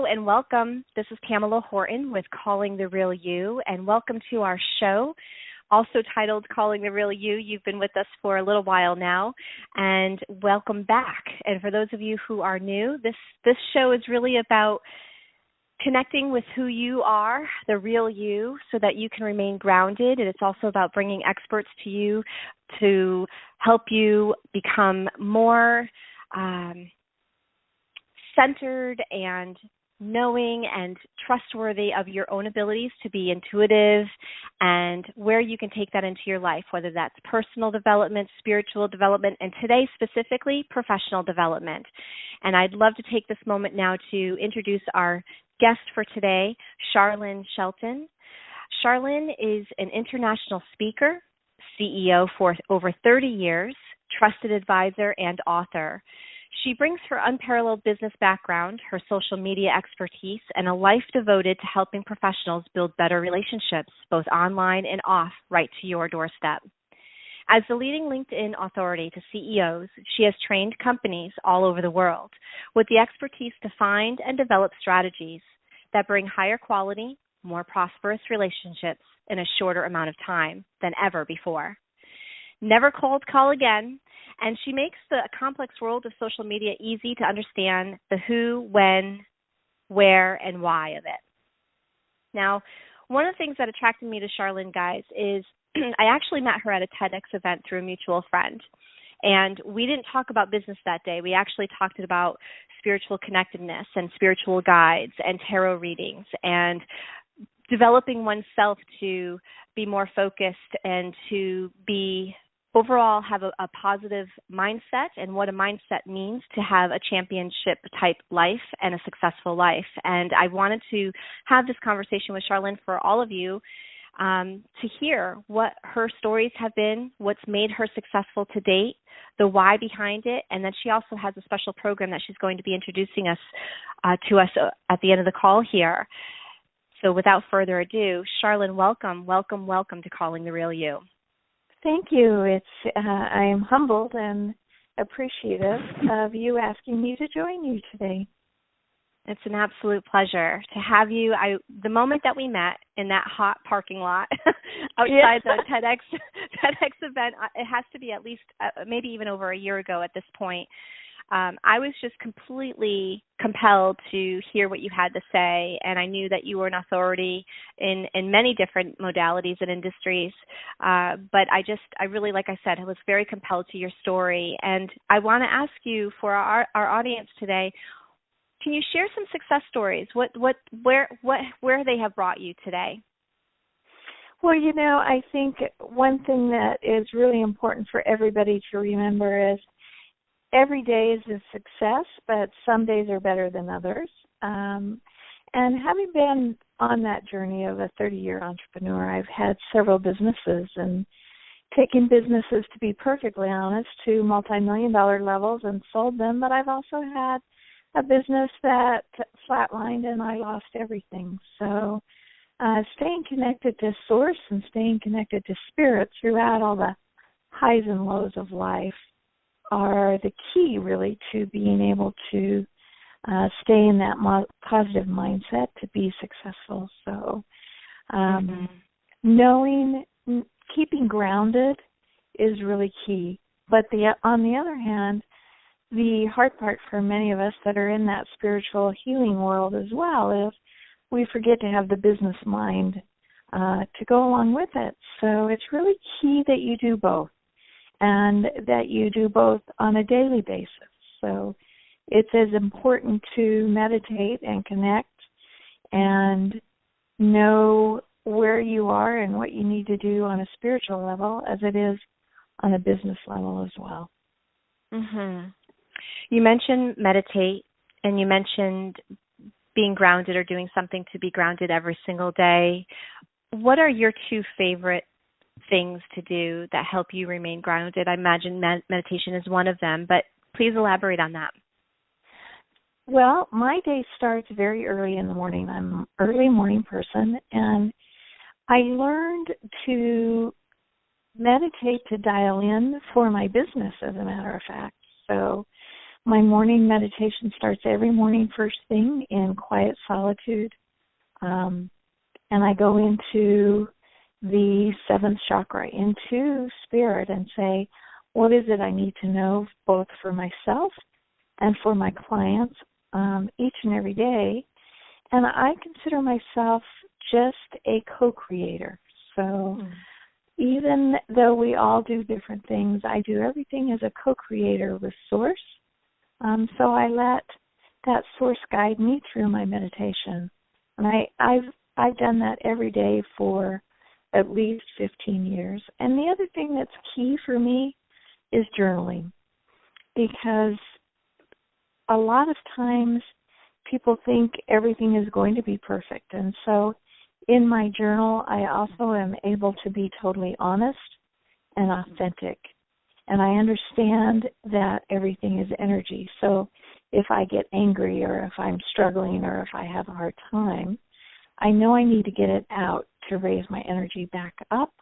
and welcome. This is Pamela Horton with Calling the Real You, and welcome to our show, also titled Calling the Real You. You've been with us for a little while now, and welcome back. And for those of you who are new, this show is really about connecting with who you are, the real you, so that you can remain grounded. And it's also about bringing experts to you to help you become more centered and knowing and trustworthy of your own abilities to be intuitive, and where you can take that into your life, whether that's personal development, spiritual development, and today specifically professional development. And I'd love to take this moment now to introduce our guest for today, Charlene Shelton. Charlene is an international speaker, CEO for over 30 years, trusted advisor, and author. She brings her unparalleled business background, her social media expertise, and a life devoted to helping professionals build better relationships, both online and off, right to your doorstep. As the leading LinkedIn authority to CEOs, she has trained companies all over the world with the expertise to find and develop strategies that bring higher quality, more prosperous relationships in a shorter amount of time than ever before. Never cold call again, and she makes the complex world of social media easy to understand the who, when, where, and why of it. Now, one of the things that attracted me to Charlene, guys, is I actually met her at a TEDx event through a mutual friend. And we didn't talk about business that day. We actually talked about spiritual connectedness and spiritual guides and tarot readings and developing oneself to be more focused and to be overall have a positive mindset, and what a mindset means to have a championship type life and a successful life. And I wanted to have this conversation with Charlene for all of you to hear what her stories have been, what's made her successful to date, the why behind it, and then she also has a special program that she's going to be introducing us to us at the end of the call here. So without further ado, Charlene, welcome to Calling the Real You. Thank you. I am humbled and appreciative of you asking me to join you today. It's an absolute pleasure to have you. The moment that we met in that hot parking lot outside the TEDx event, it has to be at least maybe even over a year ago at this point. I was just completely compelled to hear what you had to say, and I knew that you were an authority in many different modalities and industries. But I really, like I said, I was very compelled to your story, and I want to ask you for our audience today. Can you share some success stories? Where they have brought you today? Well, I think one thing that is really important for everybody to remember is every day is a success, but some days are better than others. And having been on that journey of a 30-year entrepreneur, I've had several businesses and taken businesses, to be perfectly honest, to multi-million-dollar levels and sold them, but I've also had a business that flatlined and I lost everything. So staying connected to source and staying connected to spirit throughout all the highs and lows of life are the key, really, to being able to stay in that positive mindset to be successful. So keeping grounded is really key. But on the other hand, the hard part for many of us that are in that spiritual healing world as well is we forget to have the business mind to go along with it. So it's really key that you do both, and that you do both on a daily basis. So it's as important to meditate and connect and know where you are and what you need to do on a spiritual level as it is on a business level as well. Mm-hmm. You mentioned meditate, and you mentioned being grounded or doing something to be grounded every single day. What are your two favorite things to do that help you remain grounded? I imagine meditation is one of them, but please elaborate on that. Well, my day starts very early in the morning. I'm an early morning person, and I learned to meditate to dial in for my business, as a matter of fact. So My morning meditation starts every morning first thing in quiet solitude. And I go into the seventh chakra, into spirit, and say, what is it I need to know both for myself and for my clients each and every day? And I consider myself just a co-creator. So even though we all do different things, I do everything as a co-creator with Source. So I let that Source guide me through my meditation. And I've done that every day for at least 15 years. And the other thing that's key for me is journaling, because a lot of times people think everything is going to be perfect. And so in my journal, I also am able to be totally honest and authentic. And I understand that everything is energy. So if I get angry or if I'm struggling or if I have a hard time, I know I need to get it out to raise my energy back up.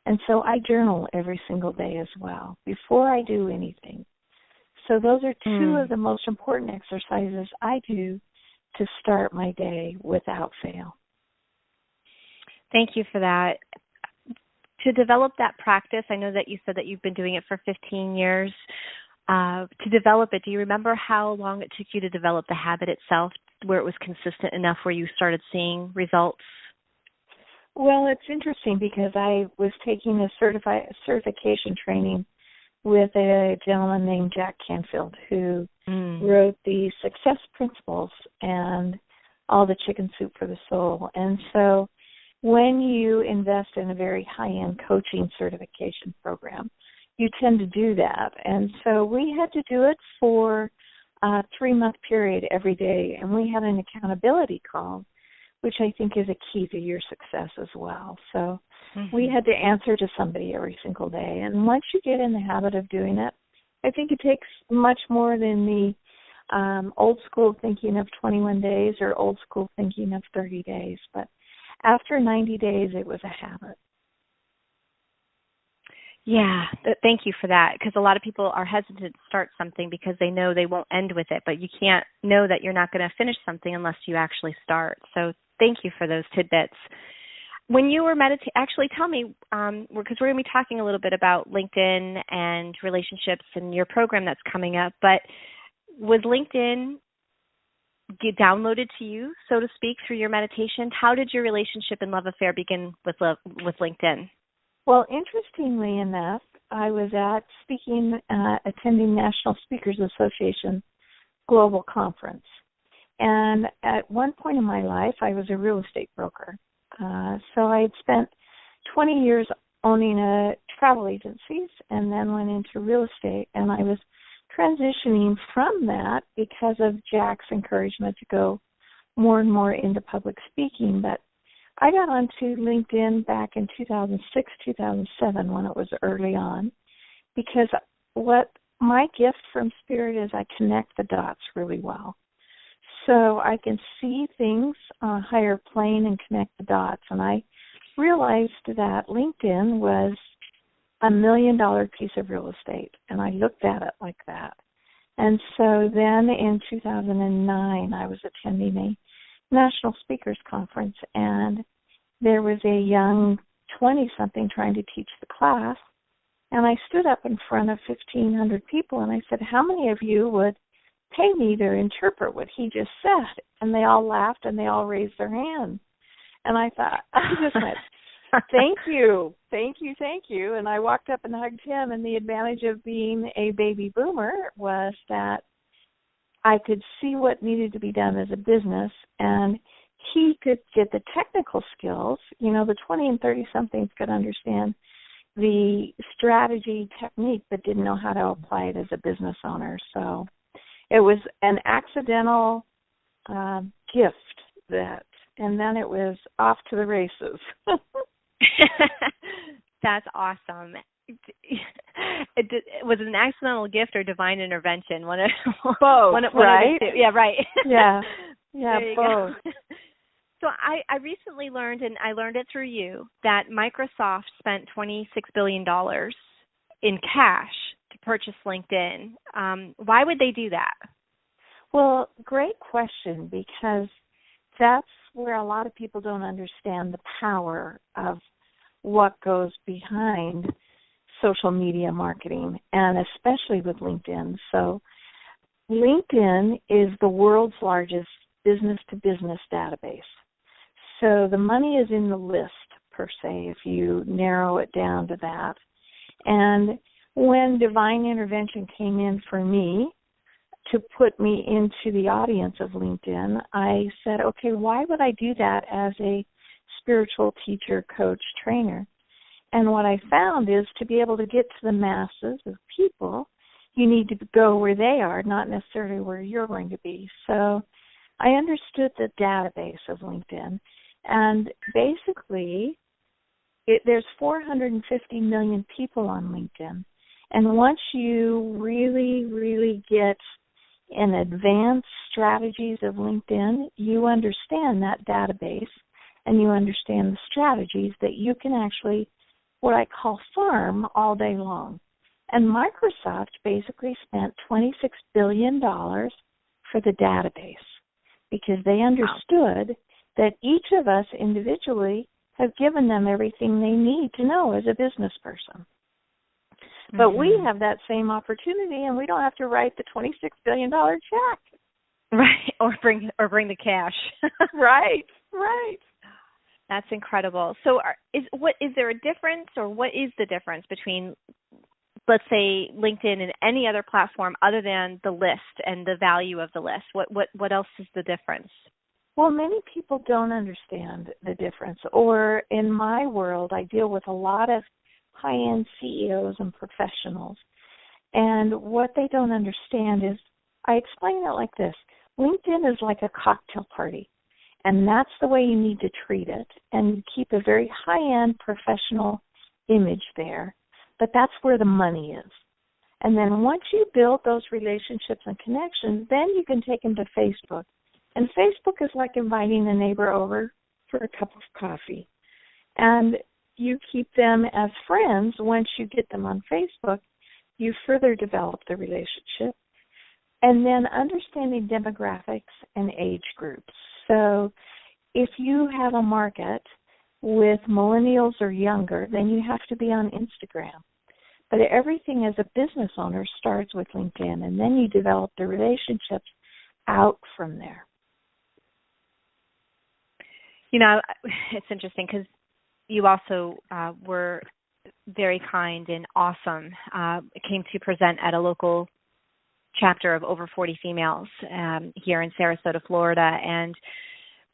And so I journal every single day as well before I do anything. So those are two of the most important exercises I do to start my day without fail. Thank you for that. To develop that practice, I know that you said that you've been doing it for 15 years. To develop it, do you remember how long it took you to develop the habit itself, where it was consistent enough where you started seeing results? Well, it's interesting because I was taking a certification training with a gentleman named Jack Canfield, who wrote the Success Principles and all the Chicken Soup for the Soul. And so when you invest in a very high-end coaching certification program, you tend to do that. And so we had to do it for a 3-month period every day, and we had an accountability call, which I think is a key to your success as well. So we had to answer to somebody every single day. And once you get in the habit of doing it, I think it takes much more than the old school thinking of 21 days or old school thinking of 30 days. But after 90 days, it was a habit. Yeah, thank you for that, because a lot of people are hesitant to start something because they know they won't end with it, but you can't know that you're not going to finish something unless you actually start. So thank you for those tidbits. When you were meditating, actually tell me, because we're going to be talking a little bit about LinkedIn and relationships and your program that's coming up, but was LinkedIn get downloaded to you, so to speak, through your meditation? How did your relationship and love affair begin with LinkedIn? Well, interestingly enough, I was attending National Speakers Association Global Conference. And at one point in my life, I was a real estate broker. So I had spent 20 years owning travel agencies and then went into real estate. And I was transitioning from that because of Jack's encouragement to go more and more into public speaking. But I got onto LinkedIn back in 2006, 2007 when it was early on, because what my gift from Spirit is I connect the dots really well. So I can see things on a higher plane and connect the dots. And I realized that LinkedIn was $1 million piece of real estate, and I looked at it like that. And so then in 2009, I was attending a National Speakers Conference, and there was a young 20-something trying to teach the class, and I stood up in front of 1,500 people, and I said, how many of you would pay me to interpret what he just said? And they all laughed, and they all raised their hands. And I thought, I just went, thank you. And I walked up and hugged him, and the advantage of being a baby boomer was that I could see what needed to be done as a business, and he could get the technical skills. You know, the 20 and 30-somethings could understand the strategy technique but didn't know how to apply it as a business owner. So it was an accidental gift and then it was off to the races. That's awesome. Was it an accidental gift or divine intervention? Both, right? Yeah, right. Yeah, both. So I recently learned, and I learned it through you, that Microsoft spent $26 billion in cash to purchase LinkedIn. Why would they do that? Well, great question, because that's where a lot of people don't understand the power of what goes behind social media marketing, and especially with LinkedIn. So LinkedIn is the world's largest business-to-business database. So the money is in the list, per se, if you narrow it down to that. And when divine intervention came in for me to put me into the audience of LinkedIn, I said, okay, why would I do that as a spiritual teacher, coach, trainer? And what I found is to be able to get to the masses of people, you need to go where they are, not necessarily where you're going to be. So I understood the database of LinkedIn. And basically, there's 450 million people on LinkedIn. And once you really, really get in advanced strategies of LinkedIn, you understand that database and you understand the strategies that you can actually, what I call, farm all day long. And Microsoft basically spent $26 billion for the database because they understood that each of us individually have given them everything they need to know as a business person. But we have that same opportunity, and we don't have to write the $26 billion check. Right, or bring the cash. Right. That's incredible. So is there a difference, or what is the difference between, let's say, LinkedIn and any other platform other than the list and the value of the list? What else is the difference? Well, many people don't understand the difference. Or in my world, I deal with a lot of high-end CEOs and professionals. And what they don't understand is, I explain it like this. LinkedIn is like a cocktail party, and that's the way you need to treat it. And you keep a very high-end professional image there, but that's where the money is. And then once you build those relationships and connections, then you can take them to Facebook. And Facebook is like inviting a neighbor over for a cup of coffee. And you keep them as friends. Once you get them on Facebook, you further develop the relationship. And then understanding demographics and age groups. So if you have a market with millennials or younger, then you have to be on Instagram. But everything as a business owner starts with LinkedIn, and then you develop the relationships out from there. You know, it's interesting because you also were very kind and awesome. Came to present at a local chapter of Over 40 Females here in Sarasota, Florida. And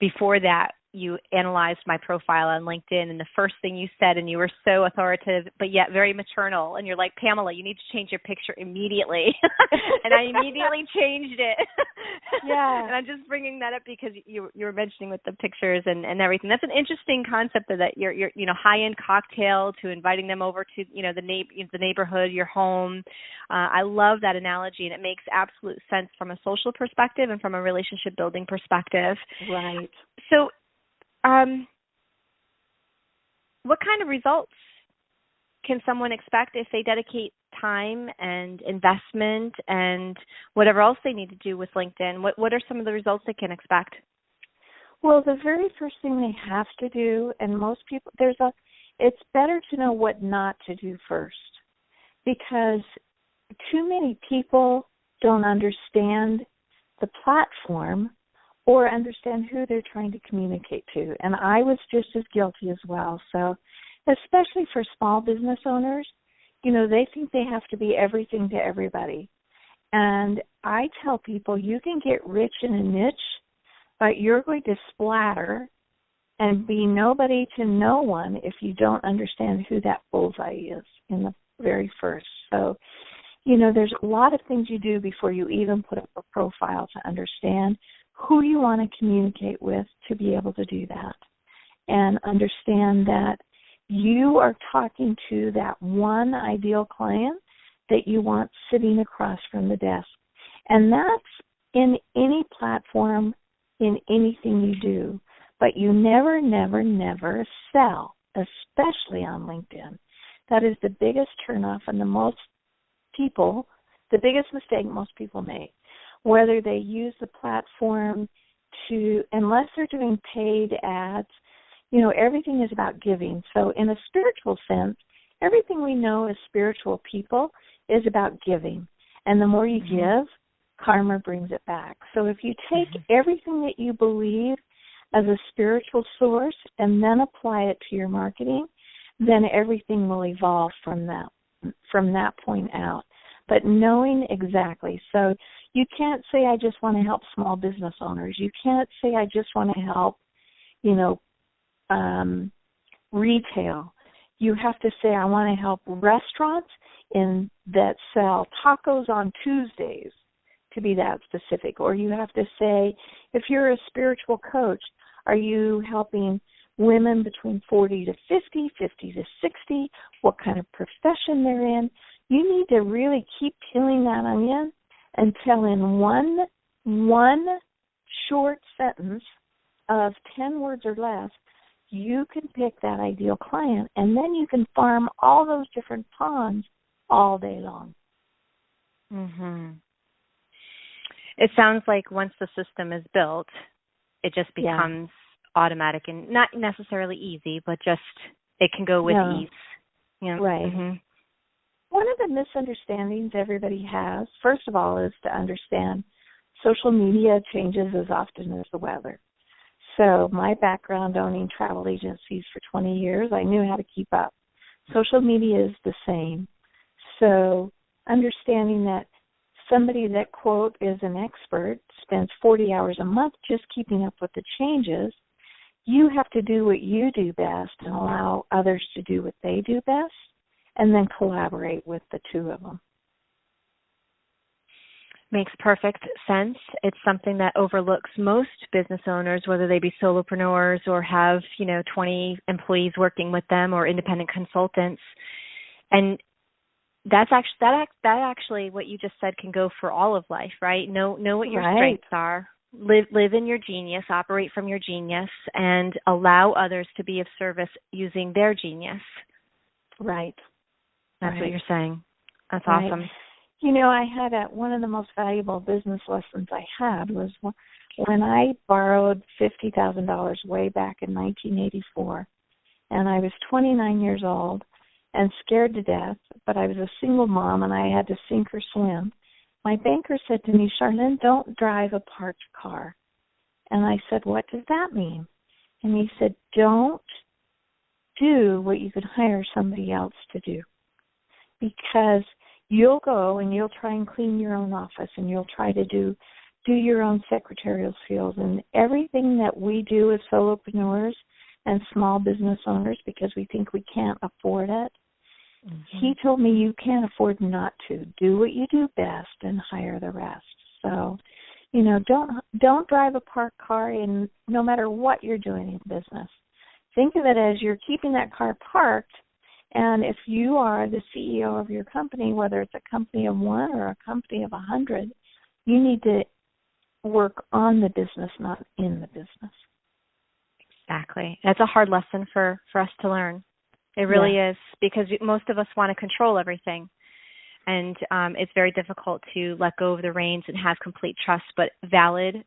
before that, you analyzed my profile on LinkedIn, and the first thing you said, and you were so authoritative, but yet very maternal, and you're like, Pamela, you need to change your picture immediately. And I immediately changed it. Yeah. And I'm just bringing that up because you were mentioning with the pictures and everything. That's an interesting concept that you're high-end cocktail to inviting them over to, the neighborhood, your home. I love that analogy, and it makes absolute sense from a social perspective and from a relationship building perspective. Right. So, what kind of results can someone expect if they dedicate time and investment and whatever else they need to do with LinkedIn? What are some of the results they can expect? Well, the very first thing they have to do, and most people, it's better to know what not to do first, because too many people don't understand the platform or understand who they're trying to communicate to. And I was just as guilty as well. So especially for small business owners, they think they have to be everything to everybody. And I tell people you can get rich in a niche, but you're going to splatter and be nobody to no one if you don't understand who that bullseye is in the very first. So, there's a lot of things you do before you even put up a profile to understand who you want to communicate with to be able to do that, and understand that you are talking to that one ideal client that you want sitting across from the desk. And that's in any platform, in anything you do. But you never, never, never sell, especially on LinkedIn. That is the biggest turnoff, and the most people, the biggest mistake most people make, whether they use the platform to, unless they're doing paid ads, everything is about giving. So in a spiritual sense, everything we know as spiritual people is about giving. And the more you give, karma brings it back. So if you take everything that you believe as a spiritual source and then apply it to your marketing, then everything will evolve from that point out. But knowing exactly. So you can't say, I just want to help small business owners. You can't say, I just want to help, retail. You have to say, I want to help restaurants that sell tacos on Tuesdays, to be that specific. Or you have to say, if you're a spiritual coach, are you helping women between 40 to 50, 50 to 60, what kind of profession they're in? You need to really keep peeling that onion until in one short sentence of 10 words or less, you can pick that ideal client, and then you can farm all those different ponds all day long. It sounds like once the system is built, it just becomes automatic and not necessarily easy, but just it can go with ease. Right. One of the misunderstandings everybody has, first of all, is to understand social media changes as often as the weather. So my background owning travel agencies for 20 years, I knew how to keep up. Social media is the same. So understanding that somebody that, quote, is an expert spends 40 hours a month just keeping up with the changes, you have to do what you do best and allow others to do what they do best, and then collaborate with the two of them. Makes perfect sense. It's something that overlooks most business owners, whether they be solopreneurs or have, 20 employees working with them or independent consultants. And that's actually what you just said can go for all of life, right? Know what your strengths are. Live in your genius, operate from your genius, and allow others to be of service using their genius. Right. That's what you're saying. That's right. awesome. I had one of the most valuable business lessons I had was when I borrowed $50,000 way back in 1984, and I was 29 years old and scared to death, but I was a single mom and I had to sink or swim. My banker said to me, Charlene, don't drive a parked car. And I said, what does that mean? And he said, don't do what you could hire somebody else to do. Because you'll go and you'll try and clean your own office and you'll try to do your own secretarial skills. And everything that we do as solopreneurs and small business owners, because we think we can't afford it, he told me you can't afford not to. Do what you do best and hire the rest. So, don't drive a parked car in no matter what you're doing in business. Think of it as you're keeping that car parked. And if you are the CEO of your company, whether it's a company of one or a company of 100, you need to work on the business, not in the business. Exactly. That's a hard lesson for us to learn. It really is, because most of us want to control everything. And it's very difficult to let go of the reins and have complete trust, but valid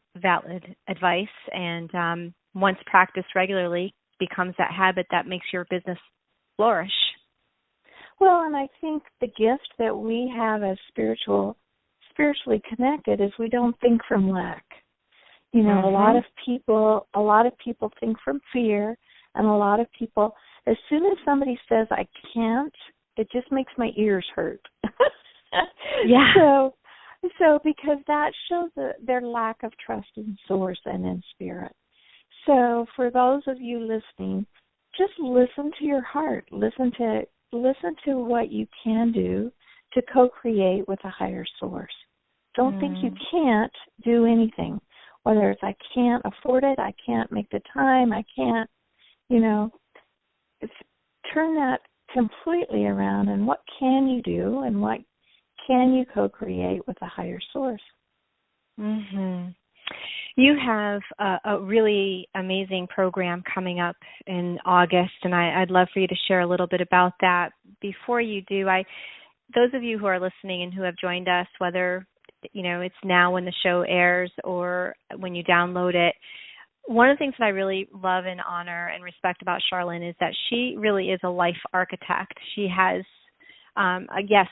advice. And once practiced regularly, becomes that habit that makes your business flourish. Well, and I think the gift that we have as spiritually connected is we don't think from lack. A lot of people think from fear, and a lot of people, as soon as somebody says I can't, it just makes my ears hurt. So because that shows their lack of trust in source and in spirit. So for those of you listening, just listen to your heart. Listen to what you can do to co-create with a higher source. Don't think you can't do anything, whether it's I can't afford it, I can't make the time, I can't, turn that completely around, and what can you do and what can you co-create with a higher source? You have a really amazing program coming up in August, and I'd love for you to share a little bit about that. Before you do, those of you who are listening and who have joined us, whether it's now when the show airs or when you download it, one of the things that I really love and honor and respect about Charlene is that she really is a life architect. She has,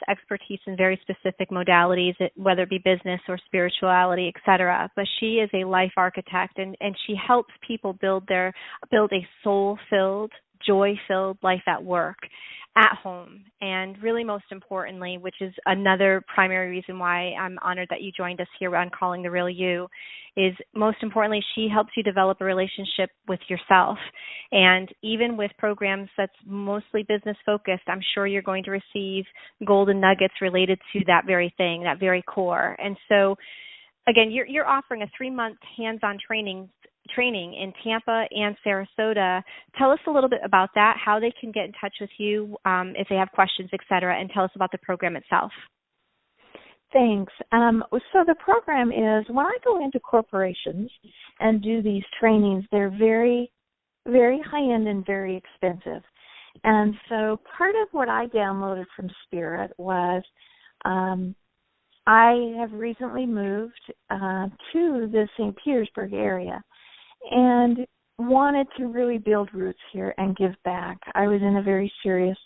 expertise in very specific modalities, whether it be business or spirituality, et cetera. But she is a life architect, and she helps people build a soul-filled, joy-filled life at work, at home, and really most importantly, which is another primary reason why I'm honored that you joined us here on Calling the Real You, is most importantly, she helps you develop a relationship with yourself. And even with programs that's mostly business focused, I'm sure you're going to receive golden nuggets related to that very thing, that very core. And so, again, you're offering a 3-month hands-on training in Tampa and Sarasota. Tell us a little bit about that, how they can get in touch with you if they have questions, et cetera, and tell us about the program itself. Thanks. So the program is, when I go into corporations and do these trainings, they're very, very high-end and very expensive. And so part of what I downloaded from Spirit was I have recently moved to the St. Petersburg area and wanted to really build roots here and give back. I was in a very serious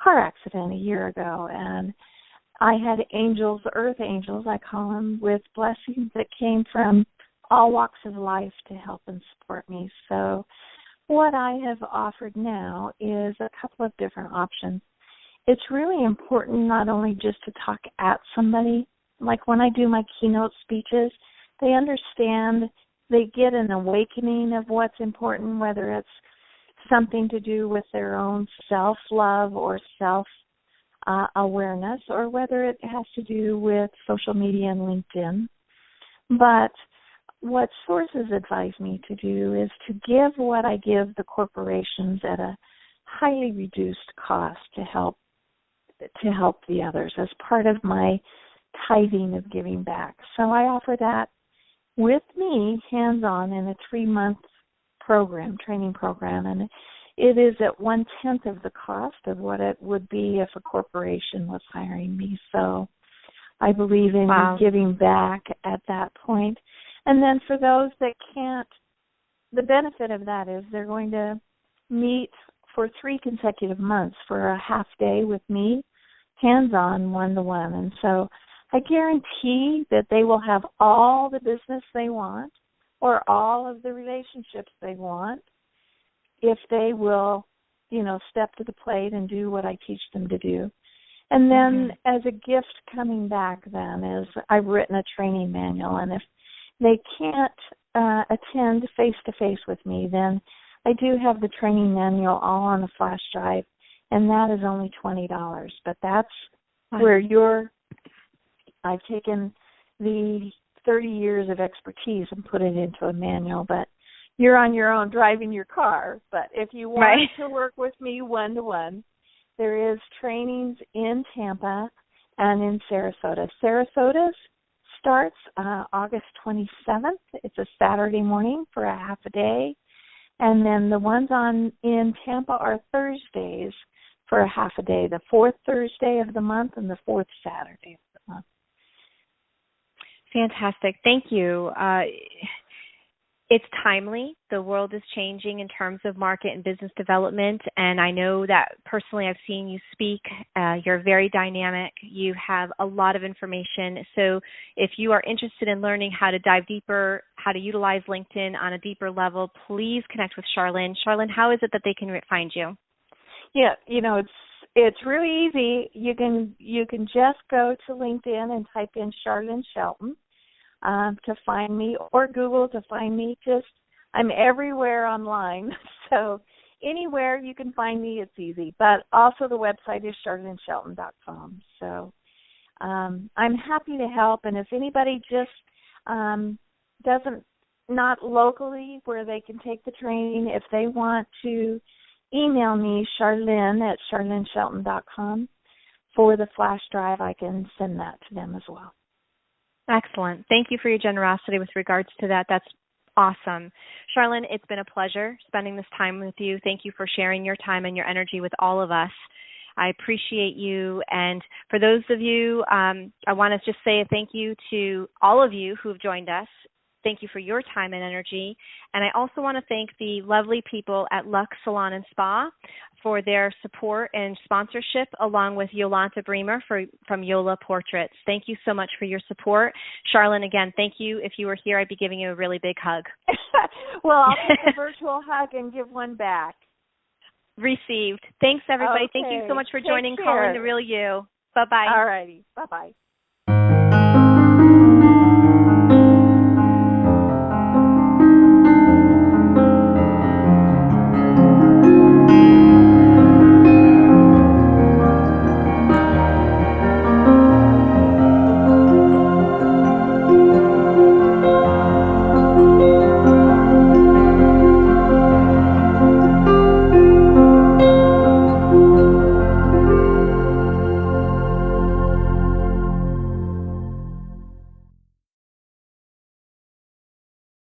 car accident a year ago, and I had angels, earth angels, I call them, with blessings that came from all walks of life to help and support me. So what I have offered now is a couple of different options. It's really important not only just to talk at somebody. Like when I do my keynote speeches, they understand, they get an awakening of what's important, whether it's something to do with their own self-love or self-awareness, or whether it has to do with social media and LinkedIn. But what sources advise me to do is to give what I give the corporations at a highly reduced cost to help the others as part of my tithing of giving back. So I offer that with me, hands-on, in a 3-month training program, and it is at 1/10 of the cost of what it would be if a corporation was hiring me. So I believe in giving back at that point. And then for those that can't, the benefit of that is they're going to meet for 3 consecutive months for a half day with me, hands-on, one-to-one. And so I guarantee that they will have all the business they want or all of the relationships they want if they will, step to the plate and do what I teach them to do. And then as a gift coming back then is I've written a training manual, and if they can't attend face-to-face with me, then I do have the training manual all on a flash drive, and that is only $20. But that's where I've taken the 30 years of expertise and put it into a manual, but you're on your own driving your car. But if you want to work with me one-to-one, there is trainings in Tampa and in Sarasota. Sarasota's starts August 27th. It's a Saturday morning for a half a day. And then the ones in Tampa are Thursdays for a half a day, the 4th Thursday of the month and the 4th Saturday of the month. Fantastic. Thank you. It's timely. The world is changing in terms of market and business development, and I know that personally I've seen you speak. You're very dynamic. You have a lot of information. So if you are interested in learning how to dive deeper, how to utilize LinkedIn on a deeper level, please connect with Charlene. Charlene, how is it that they can find you? Yeah, it's really easy. You can just go to LinkedIn and type in Charlene Shelton to find me, or Google to find me. I'm everywhere online, so anywhere you can find me, it's easy. But also the website is charleneshelton.com. So I'm happy to help, and if anybody just not locally where they can take the training, if they want to email me, Charlene at charleneshelton.com for the flash drive, I can send that to them as well. Excellent. Thank you for your generosity with regards to that. That's awesome. Charlene, it's been a pleasure spending this time with you. Thank you for sharing your time and your energy with all of us. I appreciate you. And for those of you, I want to just say a thank you to all of you who have joined us. Thank you for your time and energy. And I also want to thank the lovely people at Lux Salon and Spa for their support and sponsorship, along with Yolanta Bremer from Yola Portraits. Thank you so much for your support. Charlene, again, thank you. If you were here, I'd be giving you a really big hug. Well, I'll take a virtual hug and give one back. Received. Thanks, everybody. Okay. Thank you so much for joining Take Calling care. the Real You. Bye-bye. All righty. Bye-bye.